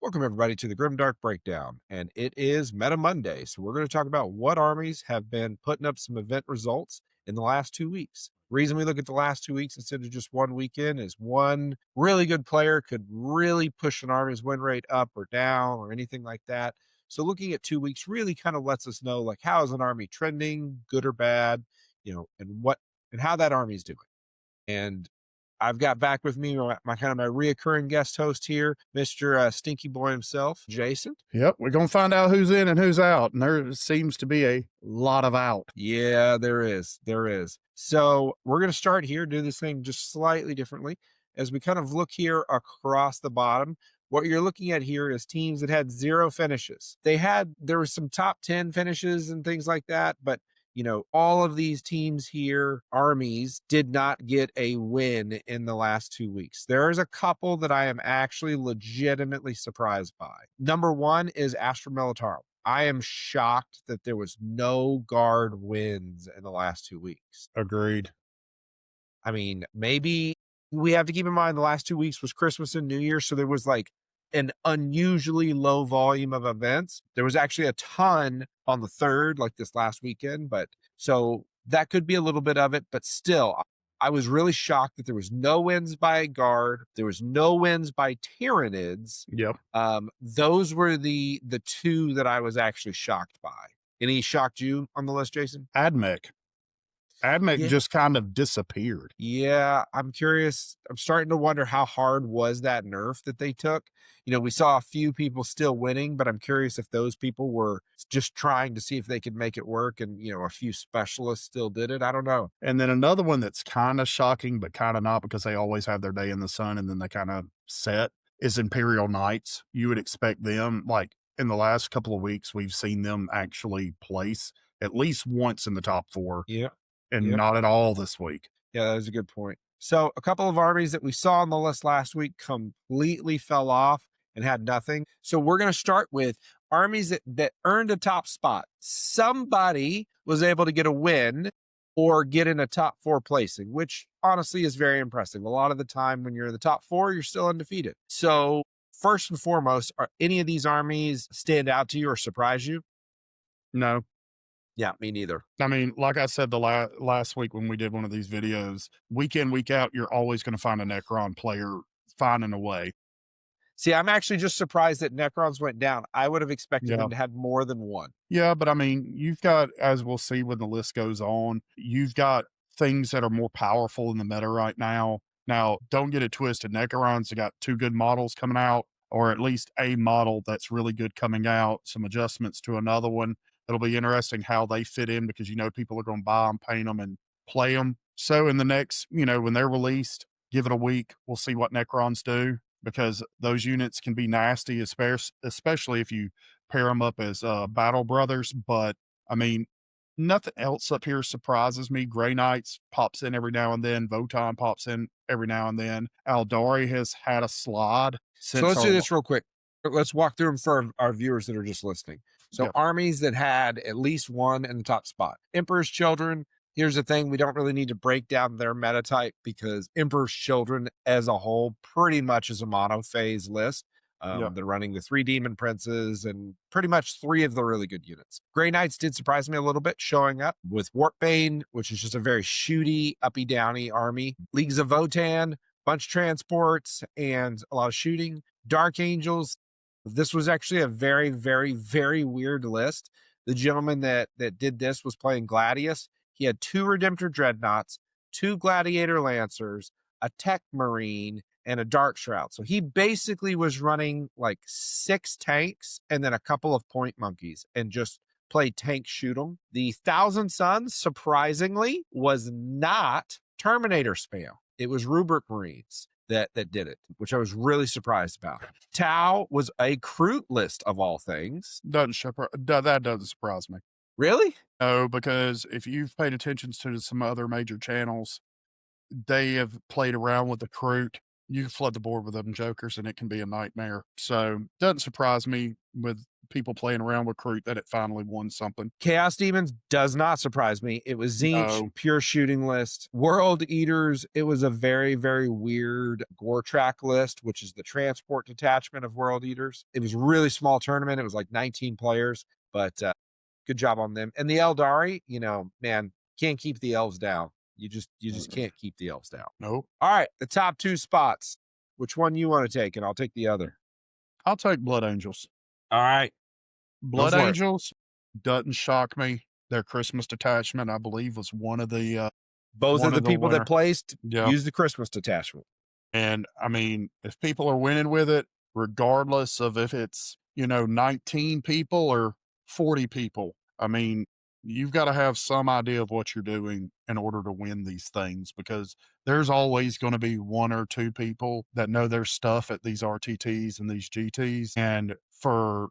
Welcome, everybody, to the Grimdark Breakdown, and it is Meta Monday. So, we're going to talk about what armies have been putting up some event results in the last 2 weeks. Reason we look at the last 2 weeks instead of just one weekend is one really good player could really push an army's win rate up or down or anything like that. So, looking at 2 weeks really kind of lets us know, like, how is an army trending, good or bad, and how that army is doing. And I've got back with me my kind of my reoccurring guest host here, Mr. Stinky Boy himself, Jason. Yep, we're going to find out who's in and who's out. And there seems to be a lot of out. Yeah, there is. There is. So we're going to start here, do this thing just slightly differently. As we kind of look here across the bottom, what you're looking at here is teams that had 0 finishes. There were some top 10 finishes and things like that, but all of these teams here, armies, did not get a win in the last 2 weeks. There's a couple that I am actually legitimately surprised by. Number one is Astra Militarum. I am shocked that there was no guard wins in the last 2 weeks. Agreed. I mean, maybe we have to keep in mind the last 2 weeks was Christmas and New Year, so there was like an unusually low volume of events. There was actually a ton on the 3rd, like this last weekend, but so that could be a little bit of it, but still, I was really shocked that there was no wins by guard. There was no wins by Tyranids. Yep. Those were the two that I was actually shocked by. Any shocked you on the list, Jason? Admech. Admech Yeah. just kind of disappeared. Yeah, I'm curious. I'm starting to wonder how hard was that nerf that they took. We saw a few people still winning, but I'm curious if those people were just trying to see if they could make it work and, a few specialists still did it. I don't know. And then another one that's kind of shocking, but kind of not because they always have their day in the sun and then they kind of set is Imperial Knights. You would expect them, like in the last couple of weeks, we've seen them actually place at least once in the top 4. Yeah. And Yep. not at all this week. Yeah, that is a good point. So a couple of armies that we saw on the list last week completely fell off and had nothing. So we're going to start with armies that earned a top spot. Somebody was able to get a win or get in a top 4 placing, which honestly is very impressive. A lot of the time when you're in the top 4, you're still undefeated. So first and foremost, are any of these armies stand out to you or surprise you? No. Yeah, me neither. I mean, like I said, the last week when we did one of these videos, week in, week out, you're always going to find a Necron player finding a way. See, I'm actually just surprised that Necrons went down. I would have expected them to have more than one. Yeah, but I mean, you've got, as we'll see when the list goes on, you've got things that are more powerful in the meta right now. Now, don't get it twisted. Necrons have got 2 good models coming out, or at least a model that's really good coming out, some adjustments to another one. It'll be interesting how they fit in because people are going to buy them, paint them, and play them. So in the next, when they're released, give it a week. We'll see what Necrons do because those units can be nasty, especially if you pair them up as battle brothers. But I mean, nothing else up here surprises me. Grey Knights pops in every now and then. Votan pops in every now and then. Aldari has had a slide. So let's do this real quick. Let's walk through them for our viewers that are just listening. So armies that had at least one in the top spot. Emperor's Children. Here's the thing. We don't really need to break down their meta type because Emperor's Children as a whole pretty much is a monophase list. They're running the 3 Demon Princes and pretty much 3 of the really good units. Grey Knights did surprise me a little bit showing up with Warpbane, which is just a very shooty, uppy, downy army. Leagues of Votan, bunch of transports, and a lot of shooting. Dark Angels. This was actually a very, very, very weird list. The gentleman that did this was playing Gladius. He had 2 Redemptor Dreadnoughts, 2 Gladiator Lancers, a Tech Marine, and a Dark Shroud. So he basically was running like 6 tanks and then a couple of point monkeys and just played tank shoot 'em. The Thousand Suns, surprisingly, was not Terminator spam. It was Rubric Marines that did it, which I was really surprised about. Tau was a Kroot list of all things. That doesn't surprise me. Really? No, because if you've paid attention to some other major channels, they have played around with the Kroot. You can flood the board with them jokers and it can be a nightmare. So doesn't surprise me with people playing around with Recruit that it finally won something. Chaos Demons does not surprise me. It was Tzeentch, No. pure shooting list. World Eaters, it was a very, very weird Gore track list, which is the transport detachment of World Eaters. It was a really small tournament. It was like 19 players, but good job on them. And the Eldari, you know, man, can't keep the elves down. You just can't keep the elves down. Nope. All right, the top 2 spots. Which one you want to take? And I'll take the other. I'll take Blood Angels. All right. Blood Angels doesn't shock me. Their Christmas detachment, I believe, was one of the both of the people that placed use the Christmas detachment. And I mean, if people are winning with it, regardless of if it's, 19 people or 40 people, I mean, you've got to have some idea of what you're doing in order to win these things, because there's always going to be 1 or 2 people that know their stuff at these RTTs and these GTs. And for,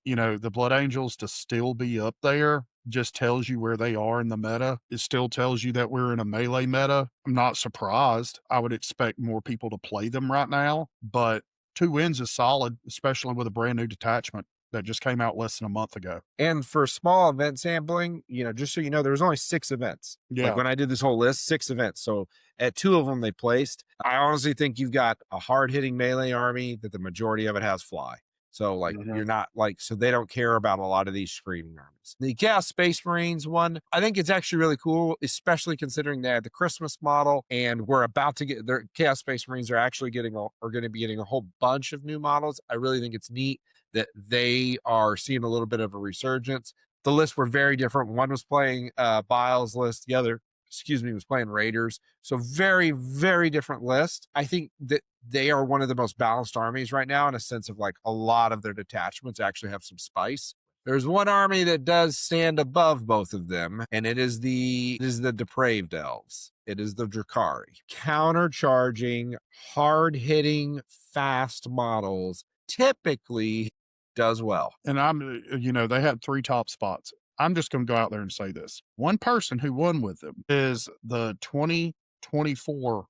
the Blood Angels to still be up there just tells you where they are in the meta. It still tells you that we're in a melee meta. I'm not surprised. I would expect more people to play them right now, but 2 wins is solid, especially with a brand new detachment that just came out less than a month ago. And for small event sampling, just so you know, there was only 6 events. Yeah. Like when I did this whole list, 6 events. So at 2 of them they placed. I honestly think you've got a hard-hitting melee army that the majority of it has fly. So like you're not like, so they don't care about a lot of these screaming armies. The Chaos Space Marines one, I think it's actually really cool, especially considering they had the Christmas model, and we're about to get their Chaos Space Marines are actually going to be getting a whole bunch of new models. I really think it's neat that they are seeing a little bit of a resurgence. The lists were very different. One was playing Biles list, the other was playing Raiders. So very, very different list. I think that they are one of the most balanced armies right now, in a sense of like a lot of their detachments actually have some spice. There's one army that does stand above both of them, and it is the depraved elves. It is the Drukhari. Countercharging, hard-hitting, fast models typically does well. And they had 3 top spots. I'm just going to go out there and say this. One person who won with them is the 2024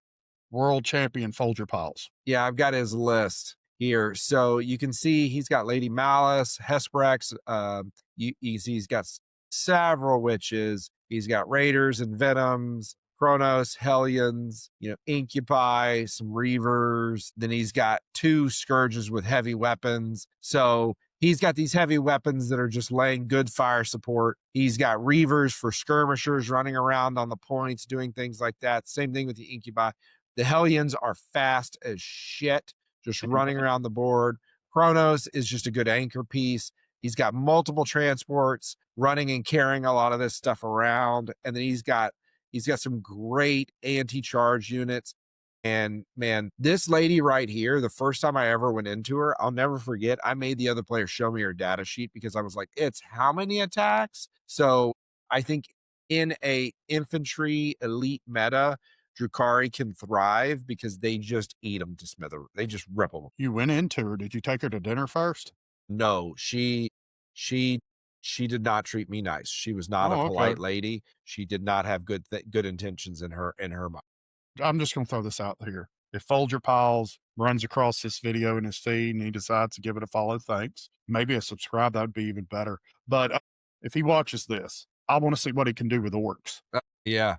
world champion Folger Piles. Yeah, I've got his list here. So you can see he's got Lady Malice, Hesperex. He's got several witches. He's got Raiders and Venoms, Kronos, Hellions, Incubi, some Reavers. Then he's got 2 Scourges with heavy weapons. So he's got these heavy weapons that are just laying good fire support. He's got Reavers for skirmishers running around on the points, doing things like that. Same thing with the Incubi. The Hellions are fast as shit, just running around the board. Kronos is just a good anchor piece. He's got multiple transports running and carrying a lot of this stuff around. And then he's got some great anti-charge units. And man, this lady right here, the first time I ever went into her, I'll never forget. I made the other player show me her data sheet because I was like, it's how many attacks? So I think in a infantry elite meta, Drukhari can thrive because they just eat them to smither. They just rip them. You went into her. Did you take her to dinner first? No, she did not treat me nice. She was not a polite lady. She did not have good intentions in her mind. I'm just going to throw this out here. If Folger Piles runs across this video in his feed and he decides to give it a follow, thanks. Maybe a subscribe, that would be even better. But if he watches this, I want to see what he can do with orcs. Yeah.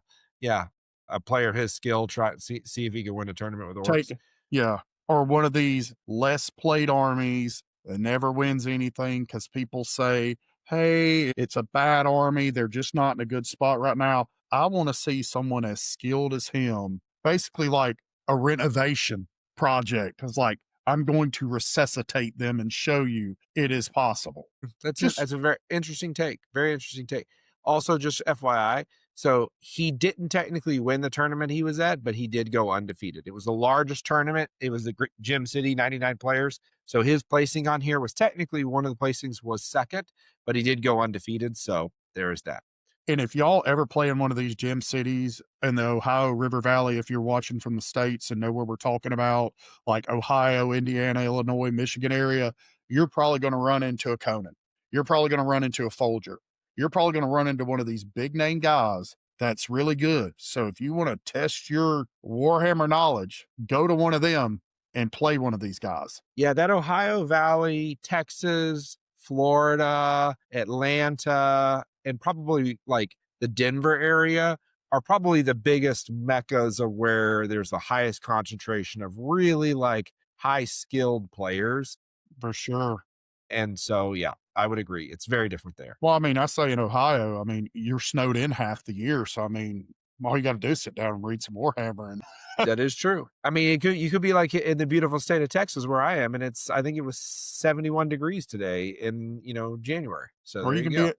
A player of his skill, try see if he can win a tournament with orcs. Or one of these less played armies that never wins anything because people say, hey, it's a bad army. They're just not in a good spot right now. I want to see someone as skilled as him, basically like a renovation project. It's like, I'm going to resuscitate them and show you it is possible. That's a very interesting take. Very interesting take. Also, just FYI, so he didn't technically win the tournament he was at, but he did go undefeated. It was the largest tournament. It was the Gym City, 99 players. So his placing on here was technically one of the placings was second, but he did go undefeated. So there is that. And if y'all ever play in one of these gym cities in the Ohio River Valley, if you're watching from the States and know where we're talking about, like Ohio, Indiana, Illinois, Michigan area, you're probably going to run into a Conan. You're probably going to run into a Folger. You're probably going to run into one of these big name guys that's really good. So if you want to test your Warhammer knowledge, go to one of them and play one of these guys. Yeah, that Ohio Valley, Texas, Florida, Atlanta, and probably like the Denver area are probably the biggest meccas of where there's the highest concentration of really like high skilled players. For sure. And so, yeah, I would agree. It's very different there. Well, I mean, I say in Ohio, I mean, you're snowed in half the year. So, I mean, all you got to do is sit down and read some Warhammer. And That is true. I mean, you could be like in the beautiful state of Texas where I am, and I think it was 71 degrees today in, January. So or there you you can go.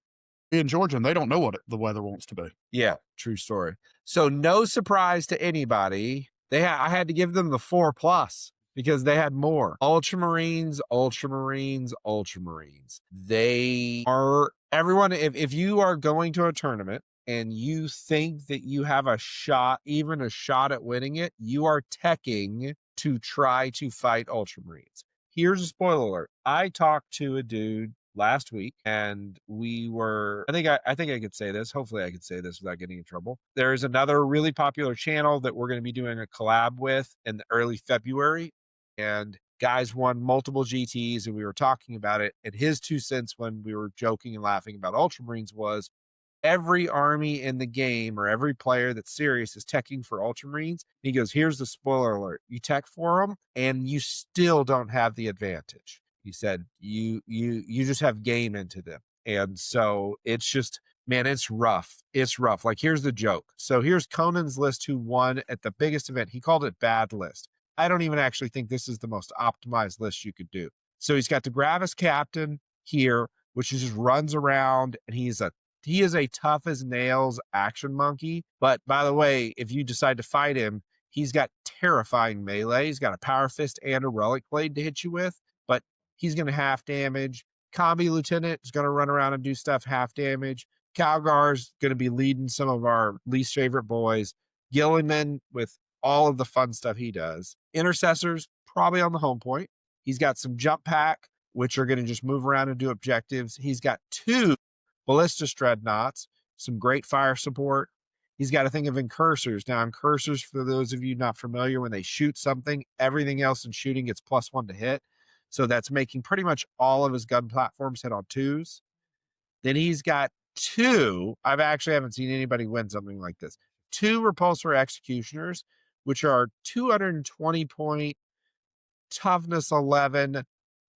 be in Georgia and they don't know what the weather wants to be. Yeah, true story. So no surprise to anybody. I had to give them the 4+ because they had more. Ultramarines, Ultramarines, Ultramarines. They are everyone. If you are going to a tournament and you think that you have a shot, even a shot at winning it, you are teching to try to fight Ultramarines. Here's a spoiler alert. I talked to a dude last week and I think I could say this. Hopefully I could say this without getting in trouble. There is another really popular channel that we're going to be doing a collab with in early February. And guys won multiple GTs and we were talking about it. And his 2 cents when we were joking and laughing about Ultramarines was every army in the game or every player that's serious is teching for Ultramarines. He goes, here's the spoiler alert. You tech for them and you still don't have the advantage. He said, you just have game into them. And so it's just, man, it's rough. It's rough. Like, here's the joke. So here's Conan's list who won at the biggest event. He called it bad list. I don't even actually think this is the most optimized list you could do. So he's got the Gravis captain here, which just runs around, and he is a tough as nails action monkey. But by the way, if you decide to fight him, he's got terrifying melee. He's got a power fist and a relic blade to hit you with, but he's going to half damage. Combi lieutenant is going to run around and do stuff half damage. Calgar's going to be leading some of our least favorite boys. Gilliman with all of the fun stuff he does. Intercessors probably on the home point. He's got some jump pack, which are going to just move around and do objectives. He's got 2 ballistas dreadnoughts, some great fire support. He's got a thing of incursors. Now, incursors, for those of you not familiar, when they shoot something, everything else in shooting gets +1 to hit. So that's making pretty much all of his gun platforms hit on 2s. Then he's got 2, I haven't seen anybody win something like this, 2 repulsor executioners, which are 220 point, toughness 11,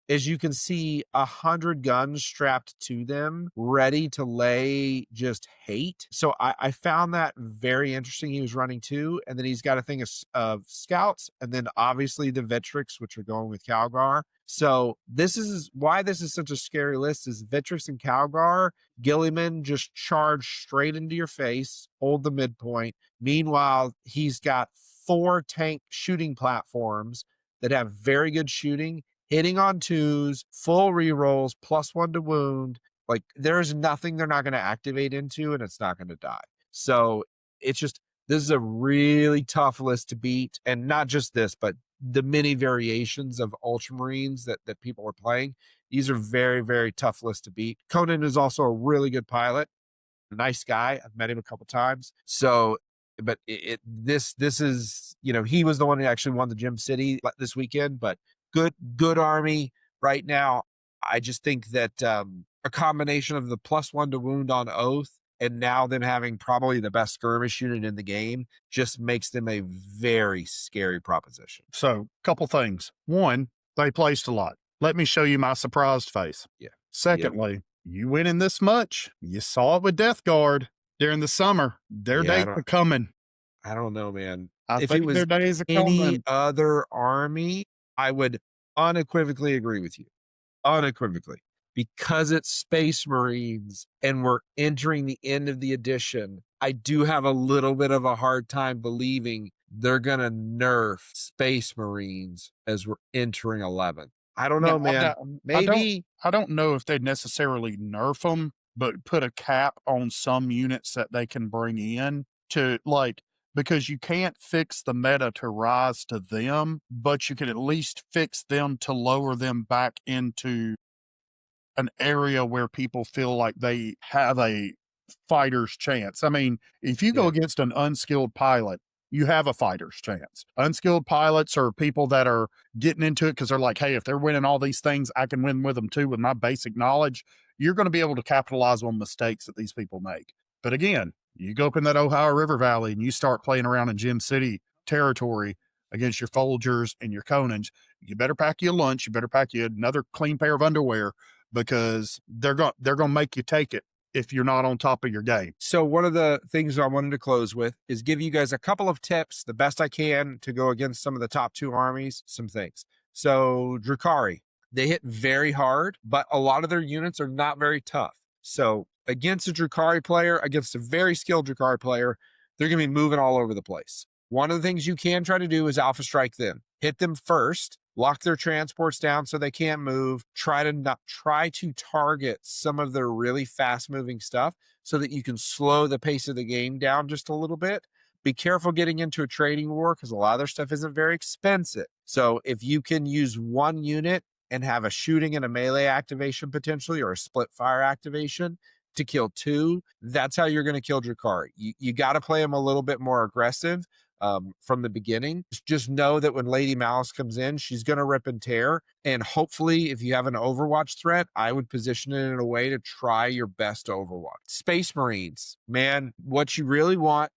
as you can see, 100 guns strapped to them, ready to lay just hate. So I found that very interesting. He was running 2, and then he's got a thing of scouts, and then obviously the Vitrix, which are going with Calgar. So this is why this is such a scary list, is Vitrix and Calgar. Gilliman just charge straight into your face, hold the midpoint. Meanwhile, he's got 4 tank shooting platforms that have very good shooting, hitting on 2s, full rerolls, +1 to wound. Like, there's nothing they're not going to activate into, and it's not going to die. So it's just, this is a really tough list to beat. And not just this, but the many variations of Ultramarines that people are playing. These are very, very tough lists to beat. Conan is also a really good pilot, a nice guy. I've met him a couple times. So, but this is, he was the one who actually won the Gem City this weekend, but good army right now. I just think that a combination of the +1 to wound on oath and now them having probably the best skirmish unit in the game just makes them a very scary proposition. So, couple things. One, they placed a lot. Let me show you my surprised face. Yeah. Secondly, you winning this much. You saw it with Death Guard during the summer. Their days are coming. I don't know, man. If it was their days are any coming. other army, I would unequivocally agree with you. Unequivocally. Because it's Space Marines and we're entering the end of the edition, I do have a little bit of a hard time believing they're going to nerf Space Marines as we're entering 11. I don't know, man. Maybe. I don't know if they'd necessarily nerf them, but put a cap on some units that they can bring in to, like, because you can't fix the meta to rise to them, but you can at least fix them to lower them back into an area where people feel like they have a fighter's chance. I mean, if you go against an unskilled pilot you have a fighter's chance. Unskilled pilots are people that are getting into it because they're like, hey, if they're winning all these things, I can win with them too with my basic knowledge. You're going to be able to capitalize on mistakes that these people make. But again, you go up in that Ohio River Valley and you start playing around in Gem City territory against your Folgers and your Conans, you better pack you a lunch. You better pack you another clean pair of underwear because they're going to make you take it if you're not on top of your game. So one of the things I wanted to close with is give you guys a couple of tips, the best I can, to go against some of the top 2 armies, some things. So Drukhari, they hit very hard, but a lot of their units are not very tough. So against a Drukhari player, against a very skilled Drukhari player, they're going to be moving all over the place. One of the things you can try to do is alpha strike them. Hit them first, lock their transports down so they can't move. Try to target some of their really fast moving stuff so that you can slow the pace of the game down just a little bit. Be careful getting into a trading war because a lot of their stuff isn't very expensive. So if you can use one unit and have a shooting and a melee activation potentially, or a split fire activation to kill 2, that's how you're going to kill Drukhari. You got to play them a little bit more aggressive from the beginning. Just know that when Lady Malice comes in, she's going to rip and tear. And hopefully, if you have an Overwatch threat, I would position it in a way to try your best to Overwatch. Space Marines, man, what you really want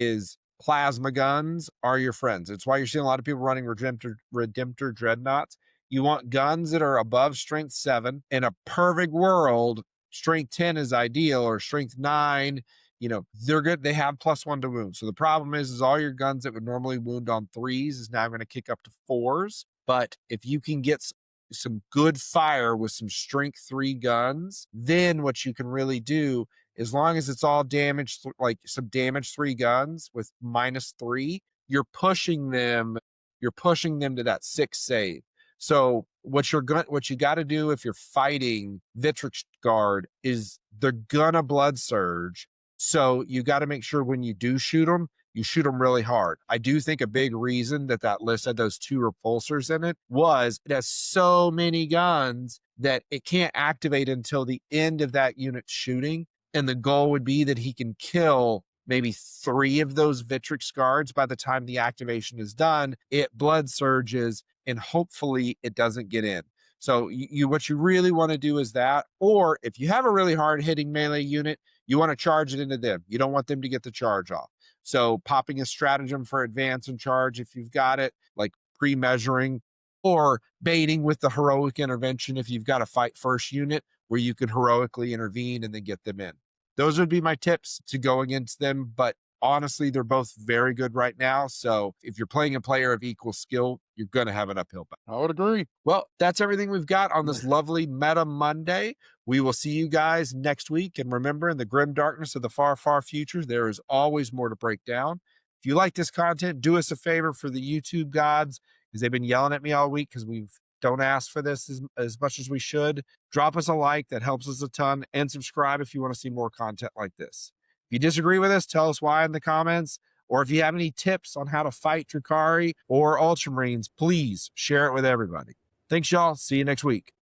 is plasma guns are your friends. It's why you're seeing a lot of people running Redemptor Dreadnoughts. You want guns that are above strength 7. In a perfect world, strength 10 is ideal, or strength 9. You know, they're good. They have +1 to wound. So the problem is all your guns that would normally wound on 3s is now going to kick up to 4s. But if you can get some good fire with some strength 3 guns, then what you can really do, as long as it's all damaged, like some damage 3 guns with -3, you're pushing them to that 6 save. So what you got to do if you're fighting Vitrix Guard is they're gonna blood surge. So you got to make sure when you do shoot them, you shoot them really hard. I do think a big reason that list had those 2 repulsors in it was it has so many guns that it can't activate until the end of that unit shooting. And the goal would be that he can kill maybe 3 of those Vitrix Guards by the time the activation is done. It blood surges and hopefully it doesn't get in. So what you really want to do is that, or if you have a really hard hitting melee unit, you want to charge it into them. You don't want them to get the charge off. So popping a stratagem for advance and charge if you've got it, like pre-measuring, or baiting with the heroic intervention if you've got a fight first unit where you can heroically intervene and then get them in. Those would be my tips to go against them. But honestly, they're both very good right now. So if you're playing a player of equal skill, you're going to have an uphill battle. I would agree. Well, that's everything we've got on this lovely Meta Monday. We will see you guys next week. And remember, in the grim darkness of the far, far future, there is always more to break down. If you like this content, do us a favor for the YouTube gods, because they've been yelling at me all week because we don't ask for this as much as we should. Drop us a like. That helps us a ton. And subscribe if you want to see more content like this. If you disagree with us, tell us why in the comments. Or if you have any tips on how to fight Drukhari or Ultramarines, please share it with everybody. Thanks, y'all. See you next week.